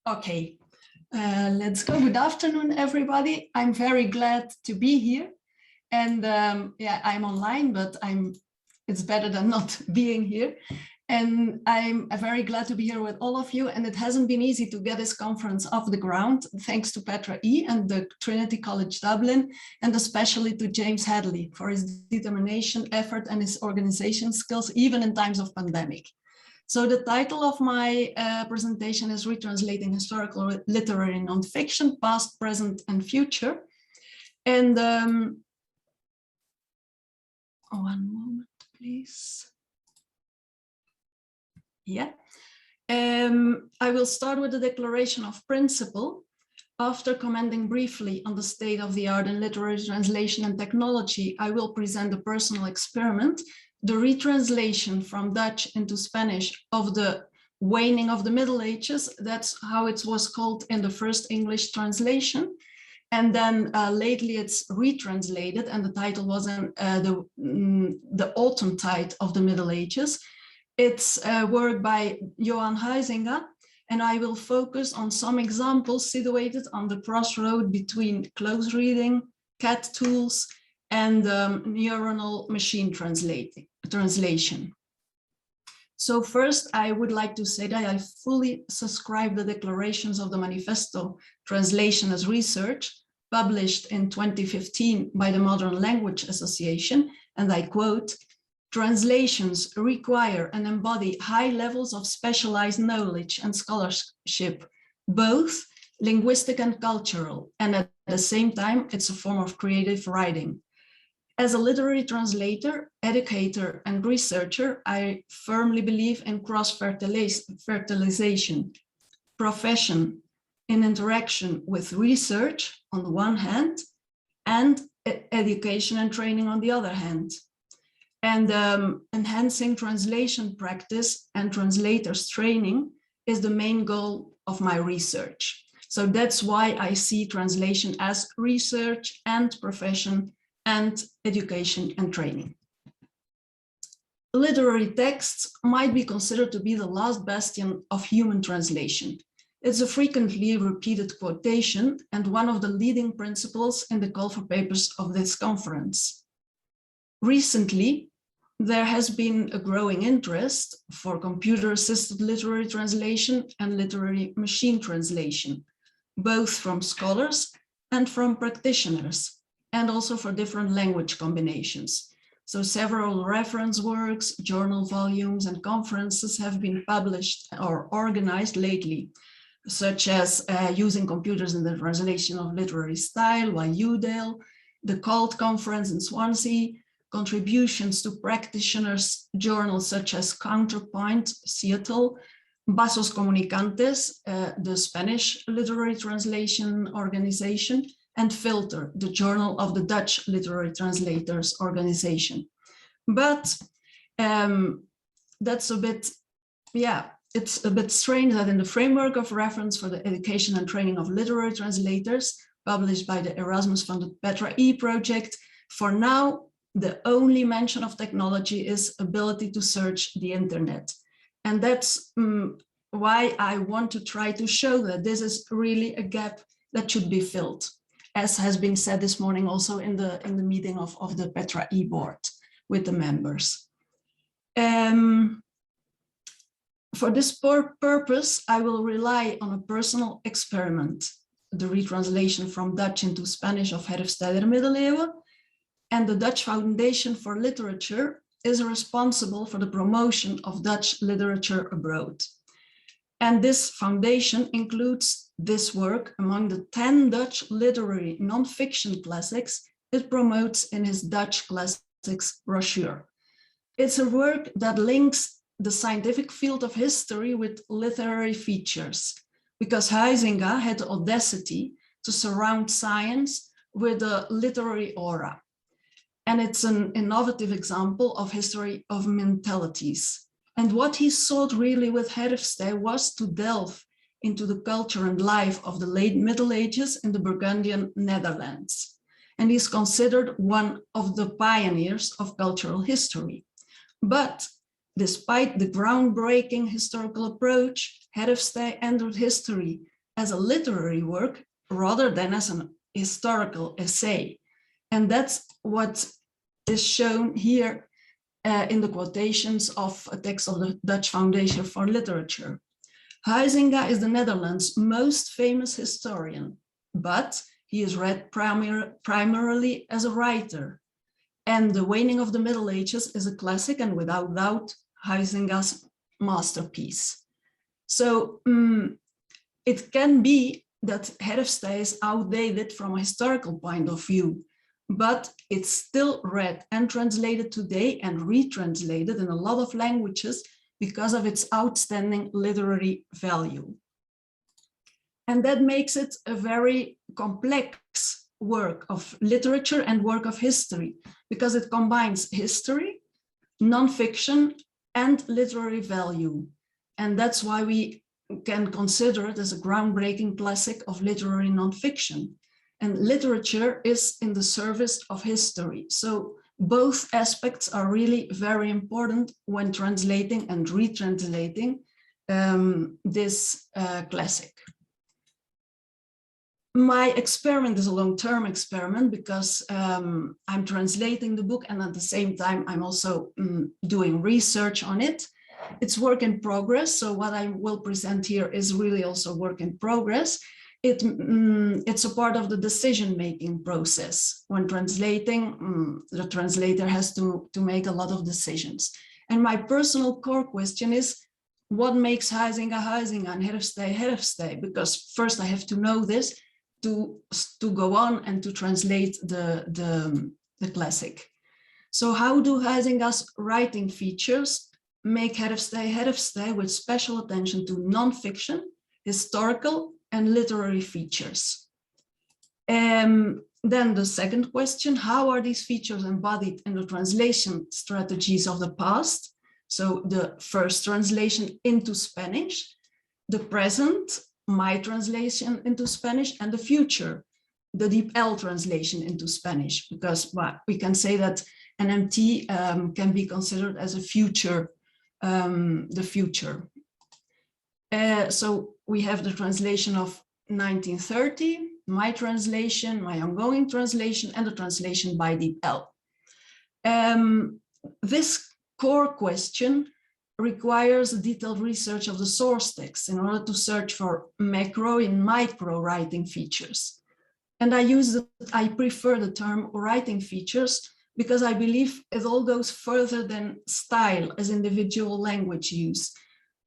Okay, let's go. Good afternoon, everybody. I'm very glad to be here. And yeah, I'm online, but it's better than not being here. And I'm very glad to be here with all of you. And it hasn't been easy to get this conference off the ground, thanks to PETRA-E and the Trinity College Dublin, and especially to James Hadley for his determination, effort, and his organization skills, even in times of pandemic. So the title of my presentation is Retranslating Historical Literary Nonfiction, Past, Present, and Future. And one moment, please. Yeah. I will start with the declaration of principle. After commenting briefly on the state of the art in literary translation and technology, I will present a personal experiment, the retranslation from Dutch into Spanish of the waning of the Middle Ages. That's how it was called in the first English translation. And then lately it's retranslated, and the title was the Autumn Tide of the Middle Ages. It's work by Johan Huizinga, and I will focus on some examples situated on the crossroad between close reading, CAT tools, and neuronal machine translation. So first, I would like to say that I fully subscribe the declarations of the Manifesto Translation as Research, published in 2015 by the Modern Language Association, and I quote, "Translations require and embody high levels of specialized knowledge and scholarship, both linguistic and cultural, and at the same time, it's a form of creative writing. As a literary translator, educator, and researcher, I firmly believe in cross-fertilization, profession in interaction with research on the one hand, and education and training on the other hand. And enhancing translation practice and translators training is the main goal of my research. So that's why I see translation as research and profession and education and training. Literary texts might be considered to be the last bastion of human translation. It's a frequently repeated quotation and one of the leading principles in the call for papers of this conference. Recently, there has been a growing interest for computer-assisted literary translation and literary machine translation, both from scholars and from practitioners, and also for different language combinations. So several reference works, journal volumes, and conferences have been published or organized lately, such as using computers in the translation of literary style by Goedele, the CALT conference in Swansea, contributions to practitioners' journals such as Counterpoint, CEATL, Vasos comunicantes, the Spanish literary translation organization, and Filter, the journal of the Dutch Literary Translators Organization. But that's a bit, yeah, it's a bit strange that in the framework of reference for the education and training of literary translators, published by the Erasmus-funded PETRA-E project, for now, the only mention of technology is ability to search the internet. And that's why I want to try to show that this is really a gap that should be filled, as has been said this morning also in the meeting of the PETRA-E board with the members. For this purpose, I will rely on a personal experiment, the retranslation from Dutch into Spanish of Herfsttij Middeleeuwen, and the Dutch Foundation for Literature is responsible for the promotion of Dutch literature abroad. And this foundation includes this work among the 10 Dutch literary non-fiction classics it promotes in his Dutch classics brochure. It's a work that links the scientific field of history with literary features, because Huizinga had the audacity to surround science with a literary aura. And it's an innovative example of history of mentalities. And what he sought really with Herfsttij was to delve into the culture and life of the late Middle Ages in the Burgundian Netherlands. And he's considered one of the pioneers of cultural history. But despite the groundbreaking historical approach, Herfsttij entered history as a literary work rather than as an historical essay. And that's what is shown here in the quotations of a text of the Dutch Foundation for Literature. Huizinga is the Netherlands' most famous historian, but he is read primarily as a writer. And The Waning of the Middle Ages is a classic and without doubt Huizinga's masterpiece. So it can be that Herfsttij is outdated from a historical point of view, but it's still read and translated today and retranslated in a lot of languages because of its outstanding literary value. And that makes it a very complex work of literature and work of history, because it combines history, nonfiction, and literary value. And that's why we can consider it as a groundbreaking classic of literary nonfiction. And literature is in the service of history. So both aspects are really very important when translating and retranslating this classic. My experiment is a long-term experiment because I'm translating the book, and at the same time I'm also doing research on it. It's work in progress, so what I will present here is really also work in progress. It's a part of the decision-making process. When translating, the translator has to make a lot of decisions. And my personal core question is, what makes Huizinga Huizinga and Herfsttij Herfsttij? Because first I have to know this to go on and to translate the classic. So how do Huizinga's writing features make Herfsttij Herfsttij with special attention to non-fiction, historical, and literary features? Then the second question, how are these features embodied in the translation strategies of the past? So the first translation into Spanish, the present, my translation into Spanish, and the future, the DeepL translation into Spanish, because we can say that NMT can be considered as a future, the future. So we have the translation of 1930, my translation, my ongoing translation, and the translation by DeepL. This core question requires detailed research of the source text in order to search for macro and micro writing features. And I prefer the term writing features because I believe it all goes further than style as individual language use.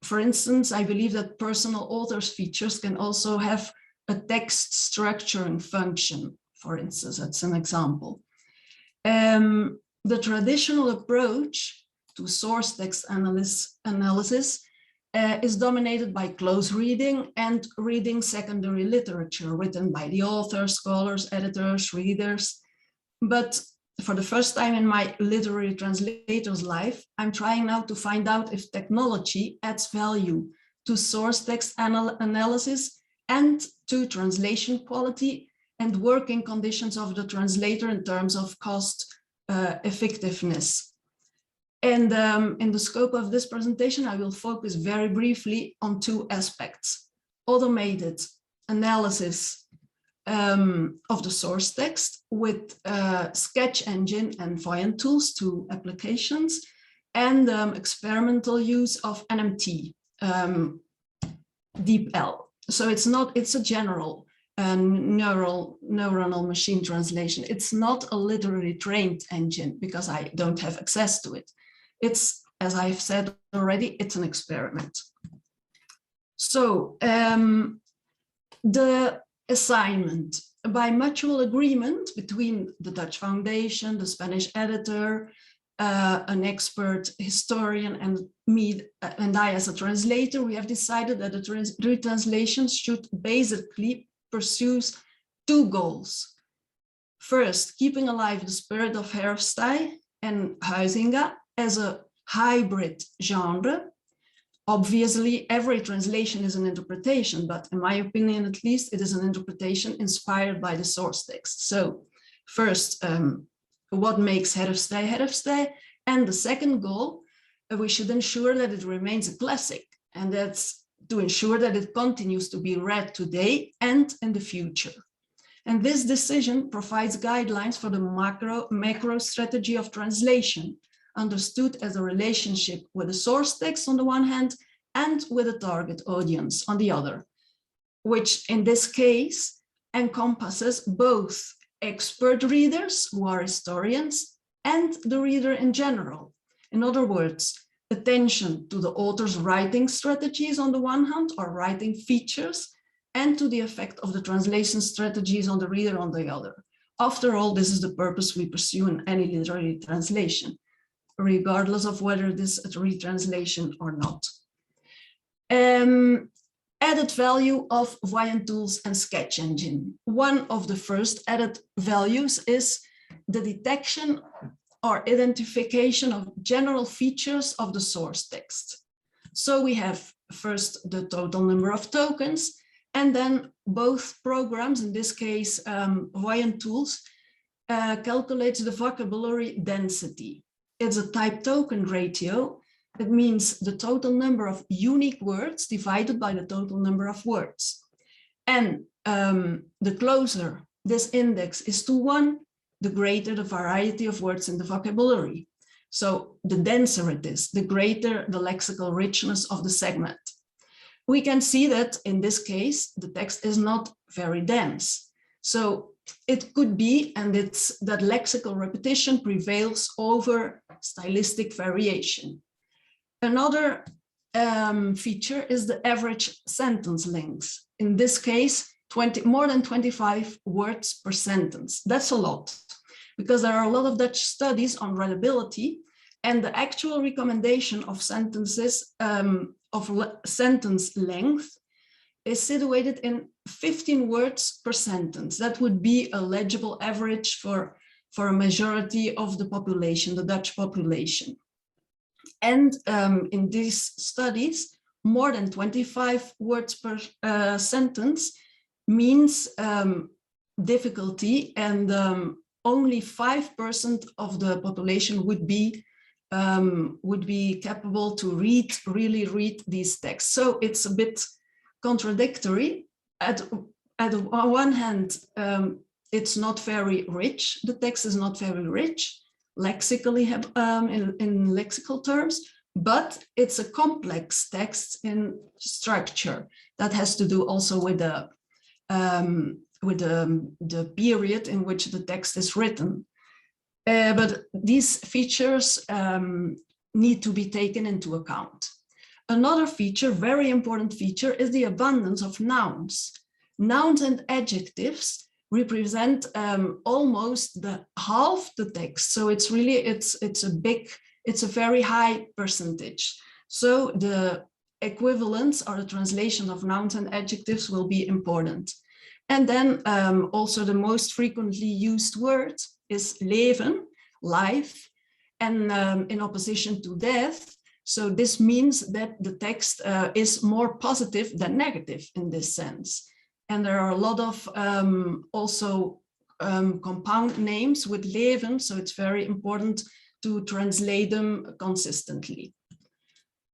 For instance, I believe that personal author's features can also have a text structuring function. For instance, that's an example. The traditional approach to source text analysis is dominated by close reading and reading secondary literature written by the authors, scholars, editors, readers. But for the first time in my literary translator's life, I'm trying now to find out if technology adds value to source text analysis and to translation quality and working conditions of the translator in terms of cost effectiveness. And in the scope of this presentation, I will focus very briefly on two aspects: automated analysis of the source text with sketch engine and Voyant tools to applications, and experimental use of NMT, DeepL. So it's a general neuronal machine translation. It's not a literary trained engine because I don't have access to it. It's, as I've said already, it's an experiment. So the assignment: by mutual agreement between the Dutch Foundation, the Spanish editor, an expert historian, and me and I as a translator, we have decided that the retranslation should basically pursue two goals. First, keeping alive the spirit of Herfsttij and Huizinga as a hybrid genre. Obviously, every translation is an interpretation, but in my opinion, at least, it is an interpretation inspired by the source text. So first, what makes Herfsttij Herfsttij? And the second goal, we should ensure that it remains a classic, and that's to ensure that it continues to be read today and in the future. And this decision provides guidelines for the macro strategy of translation, understood as a relationship with the source text on the one hand and with a target audience on the other, which in this case encompasses both expert readers who are historians and the reader in general. In other words, attention to the author's writing strategies on the one hand, or writing features, and to the effect of the translation strategies on the reader on the other. After all, this is the purpose we pursue in any literary translation, regardless of whether it is a retranslation or not. Added value of Vayan tools and sketch engine. One of the first added values is the detection or identification of general features of the source text. So we have first the total number of tokens, and then both programs, in this case, Vayan tools, calculates the vocabulary density. It's a type token ratio. It means the total number of unique words divided by the total number of words. And the closer this index is to 1, the greater the variety of words in the vocabulary. So the denser it is, the greater the lexical richness of the segment. We can see that in this case, the text is not very dense. So it could be, and it's that lexical repetition prevails over stylistic variation. Another feature is the average sentence length. In this case, more than 25 words per sentence. That's a lot, because there are a lot of Dutch studies on readability, and the actual recommendation of sentences sentence length is situated in 15 words per sentence. That would be a legible average for a majority of the population, the Dutch population. And in these studies, more than 25 words per sentence means difficulty, and only 5% of the population would be capable to really read these texts. So it's a bit contradictory. At one hand, it's not very rich. The text is not very rich, lexically, in lexical terms, but it's a complex text in structure that has to do also with the period in which the text is written. But these features need to be taken into account. Another feature, very important feature, is the abundance of nouns. Nouns and adjectives represent almost half the text. So it's really, it's a very high percentage. So the equivalence or the translation of nouns and adjectives will be important. And then also the most frequently used word is leven, life, and in opposition to death. So this means that the text is more positive than negative in this sense. And there are a lot of also compound names with leven, so it's very important to translate them consistently.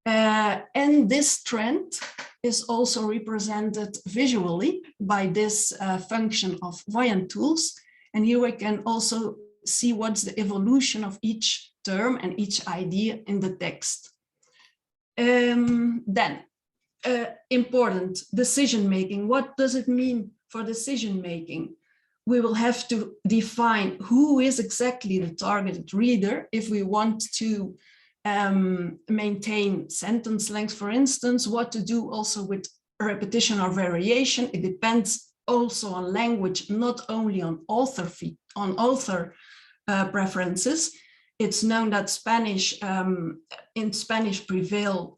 And this trend is also represented visually by this function of Vayan tools. And here we can also see what's the evolution of each term and each idea in the text. Then, important decision-making. What does it mean for decision-making? We will have to define who is exactly the targeted reader if we want to maintain sentence length, for instance, what to do also with repetition or variation. It depends also on language, not only on author preferences. It's known that Spanish in Spanish prevails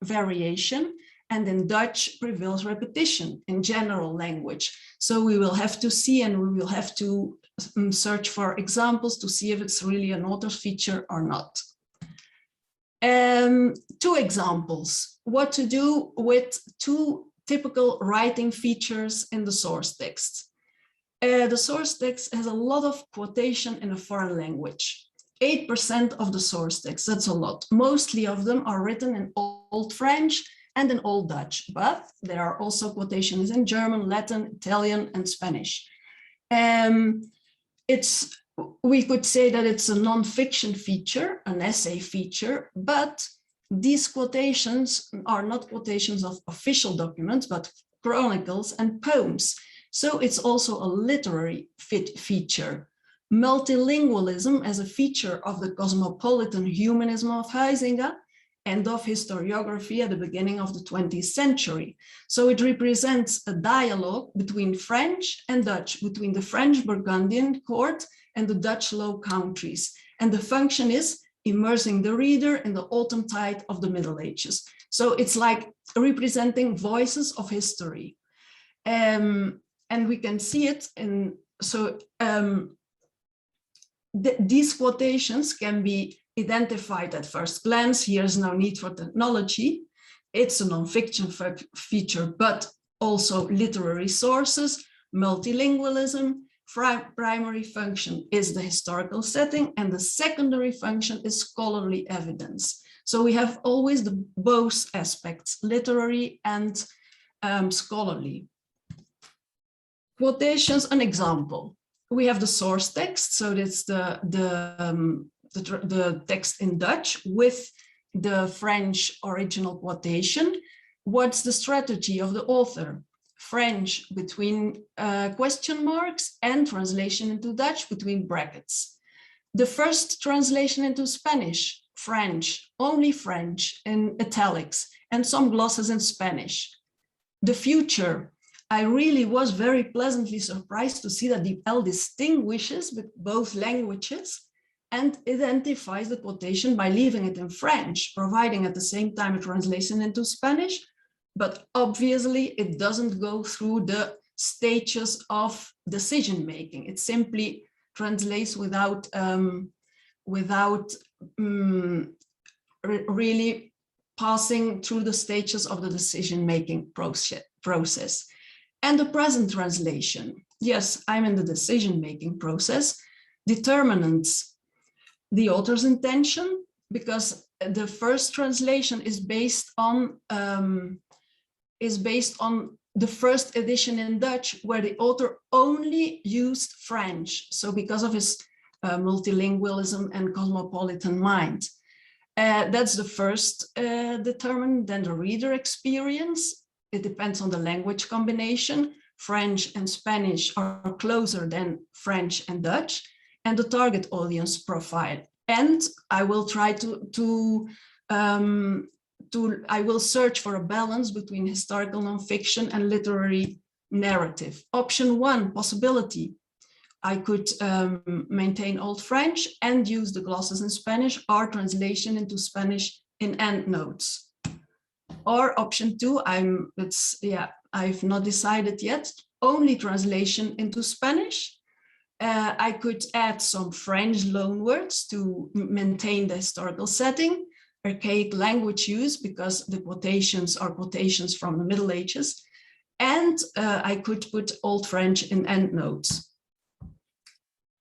variation, and in Dutch prevails repetition in general language. So we will have to see, and we will have to search for examples to see if it's really an author's feature or not. 2 examples, what to do with 2 typical writing features in the source text. The source text has a lot of quotation in a foreign language. 8% of the source text. That's a lot. Mostly of them are written in Old French and in Old Dutch, but there are also quotations in German, Latin, Italian, and Spanish. We could say that it's a non-fiction feature, an essay feature, but these quotations are not quotations of official documents, but chronicles and poems. So it's also a literary feature. Multilingualism as a feature of the cosmopolitan humanism of Huizinga and of historiography at the beginning of the 20th century. So it represents a dialogue between French and Dutch, between the French Burgundian court and the Dutch Low Countries. And the function is immersing the reader in the autumn tide of the Middle Ages. So it's like representing voices of history. And we can see it in, these quotations can be identified at first glance. Here's no need for technology. It's a non-fiction feature, but also literary sources, multilingualism. Primary function is the historical setting, and the secondary function is scholarly evidence. So we have always both aspects, literary and scholarly. Quotations, an example. We have the source text, so that's the text in Dutch with the French original quotation. What's the strategy of the author? French between question marks and translation into Dutch between brackets. The first translation into Spanish, French, only French in italics, and some glosses in Spanish. The future, I really was very pleasantly surprised to see that DeepL distinguishes both languages and identifies the quotation by leaving it in French, providing at the same time a translation into Spanish, but obviously it doesn't go through the stages of decision-making. It simply translates without really passing through the stages of the decision-making process. And the present translation. Yes, I'm in the decision-making process. Determinants, the author's intention, because the first translation is based on the first edition in Dutch, where the author only used French. So because of his multilingualism and cosmopolitan mind. That's the first determinant. Then the reader experience. It depends on the language combination. French and Spanish are closer than French and Dutch, and the target audience profile. And I will try I will search for a balance between historical nonfiction and literary narrative. Option 1, possibility. I could maintain Old French and use the glosses in Spanish or translation into Spanish in endnotes. Or option 2, I've not decided yet, only translation into Spanish. I could add some French loanwords to maintain the historical setting, archaic language use, because the quotations are quotations from the Middle Ages. And I could put Old French in endnotes.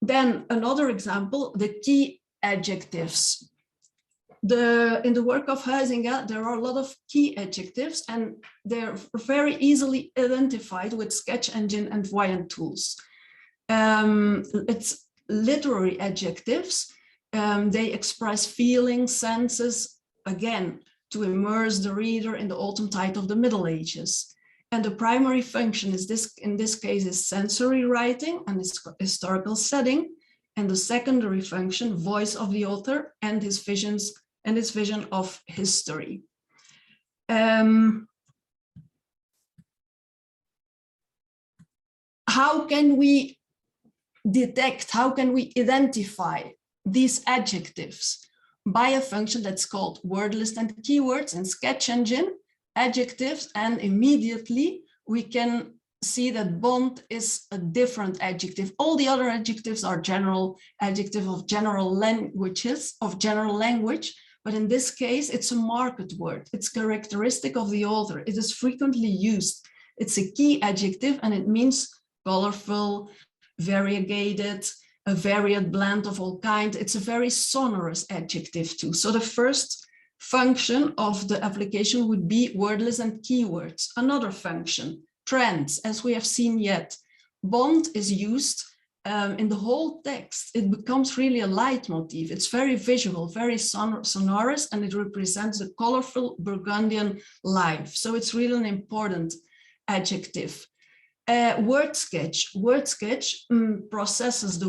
Then another example, the key adjectives. In the work of Huizinga, there are a lot of key adjectives, and they're very easily identified with sketch engine and Voyant tools. It's literary adjectives. They express feelings, senses, again, to immerse the reader in the autumn tide of the Middle Ages. And the primary function is in this case is sensory writing and its historical setting. And the secondary function, voice of the author and his visions and his vision of history. How can we detect, how can we identify these adjectives? By a function that's called word list and keywords in sketch engine, adjectives, and immediately we can see that bond is a different adjective. All the other adjectives are general adjective of general languages, of general language, but in this case, it's a market word. It's characteristic of the author. It is frequently used. It's a key adjective and it means colorful, variegated, a varied blend of all kinds. It's a very sonorous adjective too. So the first function of the application would be wordless and keywords. Another function, trends, as we have seen yet. Bond is used in the whole text. It becomes really a leitmotif. It's very visual, very sonorous, and it represents a colorful Burgundian life. So it's really an important adjective. Word sketch processes the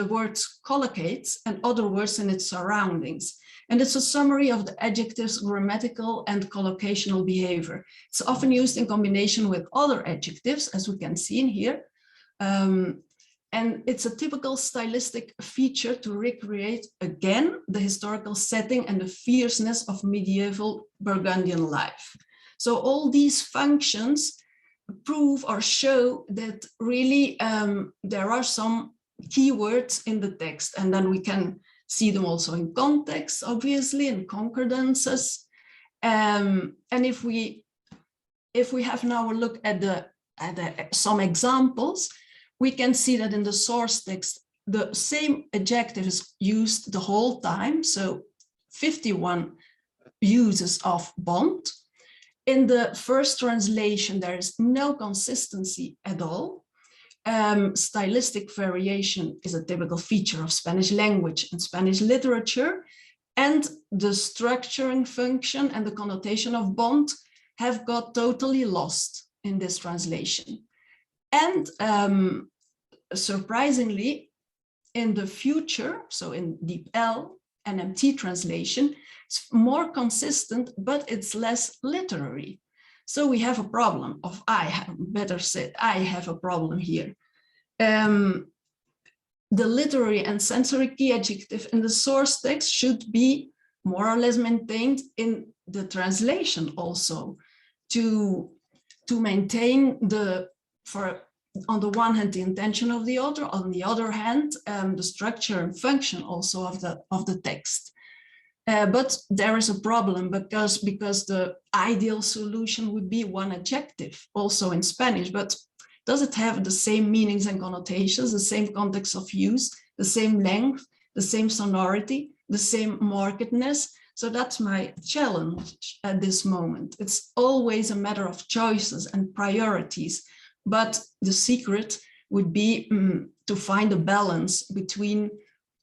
words collocates and other words in its surroundings. And it's a summary of the adjective's grammatical and collocational behavior. It's often used in combination with other adjectives, as we can see in here. And it's a typical stylistic feature to recreate again the historical setting and the fierceness of medieval Burgundian life. So all these functions prove or show that really there are some keywords in the text, and then we can see them also in context, obviously, in concordances. And if we have now a look at some examples, we can see that in the source text, the same adjective is used the whole time. So 51 uses of bond. In the first translation, there is no consistency at all. Stylistic variation is a typical feature of Spanish language and Spanish literature, and the structuring function and the connotation of bond have got totally lost in this translation. And surprisingly, in the future, so in Deep L and MT translation, it's more consistent, but it's less literary. So we have a problem of I have a problem here. The literary and sensory key adjective in the source text should be more or less maintained in the translation also to maintain on the one hand, the intention of the author, on the other hand, the structure and function also of the text. But there is a problem because the ideal solution would be one adjective also in Spanish, but does it have the same meanings and connotations, the same context of use, the same length, the same sonority, the same markedness? So that's my challenge at this moment. It's always a matter of choices and priorities, but the secret would be to find a balance between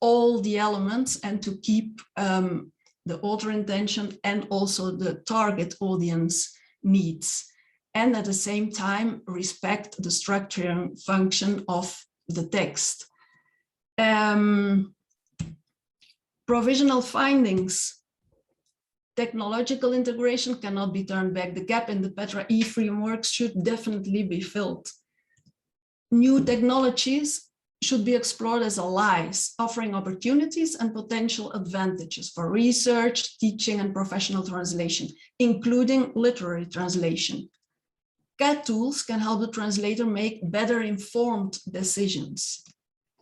all the elements and to keep the author intention and also the target audience needs. And at the same time, respect the structuring function of the text. Provisional findings. Technological integration cannot be turned back. The gap in the PETRA-E framework should definitely be filled. New technologies should be explored as allies, offering opportunities and potential advantages for research, teaching, and professional translation, including literary translation. CAT tools can help the translator make better informed decisions.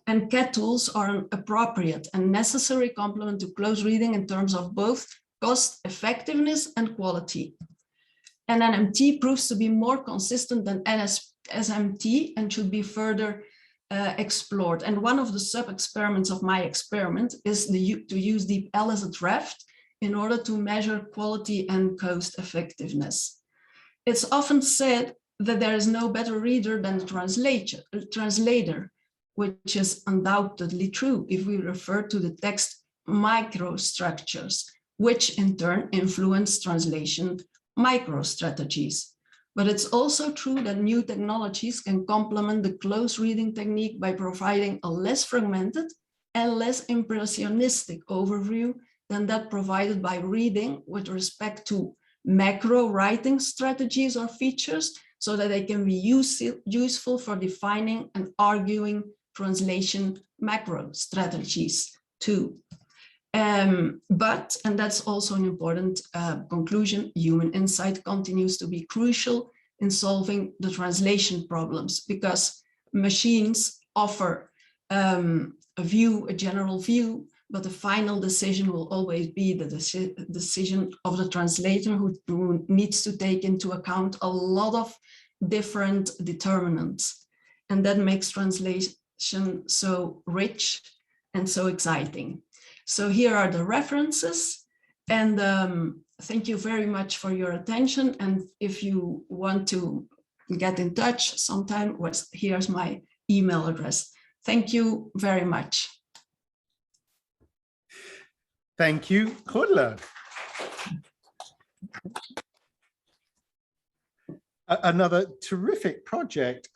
And CAT tools are an appropriate and necessary complement to close reading in terms of both cost effectiveness and quality. And NMT proves to be more consistent than SMT and should be further explored. And one of the sub-experiments of my experiment is to use Deep L as a draft in order to measure quality and cost effectiveness. It's often said that there is no better reader than the translator, which is undoubtedly true if we refer to the text microstructures, which in turn influence translation microstrategies. But it's also true that new technologies can complement the close reading technique by providing a less fragmented and less impressionistic overview than that provided by reading with respect to macro writing strategies or features, so that they can be useful for defining and arguing translation macro strategies too. But, and that's also an important conclusion, human insight continues to be crucial in solving the translation problems, because machines offer a general view, but the final decision will always be the decision of the translator, who needs to take into account a lot of different determinants. And that makes translation so rich and so exciting. So here are the references, and thank you very much for your attention. And if you want to get in touch sometime, here's my email address. Thank you very much. Thank you, Goedele. Another terrific project.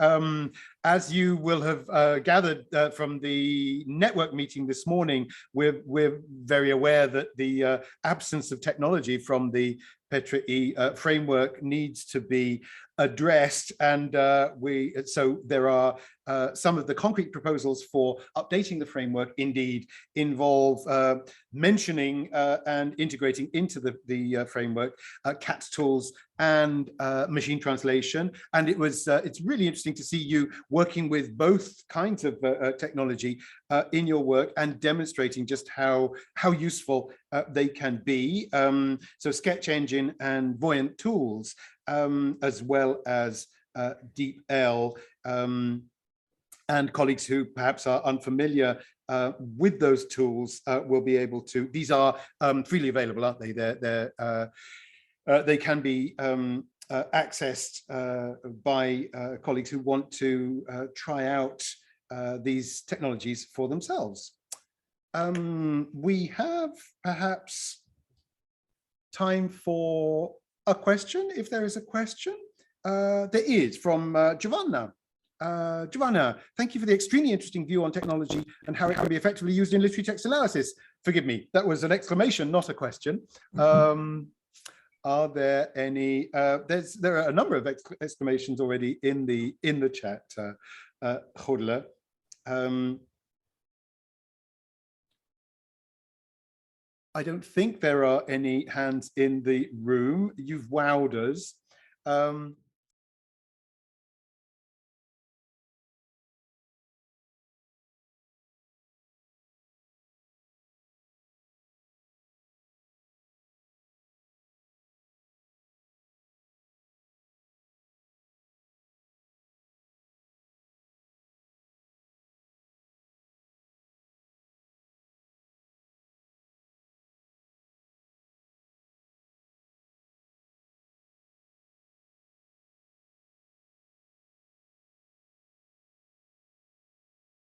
As you will have gathered from the network meeting this morning, we're very aware that the absence of technology from the PETRA-E framework needs to be addressed, and so there are some of the concrete proposals for updating the framework indeed involve mentioning and integrating into the framework CAT tools and machine translation. And it's really interesting to see you working with both kinds of technology in your work and demonstrating just how useful they can be. So Sketch Engine and Voyant tools, as well as DeepL, and colleagues who perhaps are unfamiliar with those tools will be able to. These are freely available, aren't they? They can be accessed by colleagues who want to try out these technologies for themselves. We have perhaps time for a question, if there is a question. There is from Giovanna. Giovanna, thank you for the extremely interesting view on technology and how it can be effectively used in literary text analysis. Forgive me, that was an exclamation, not a question. Are there any? There are a number of exclamations already in the chat, Goedele. I don't think there are any hands in the room. You've wowed us.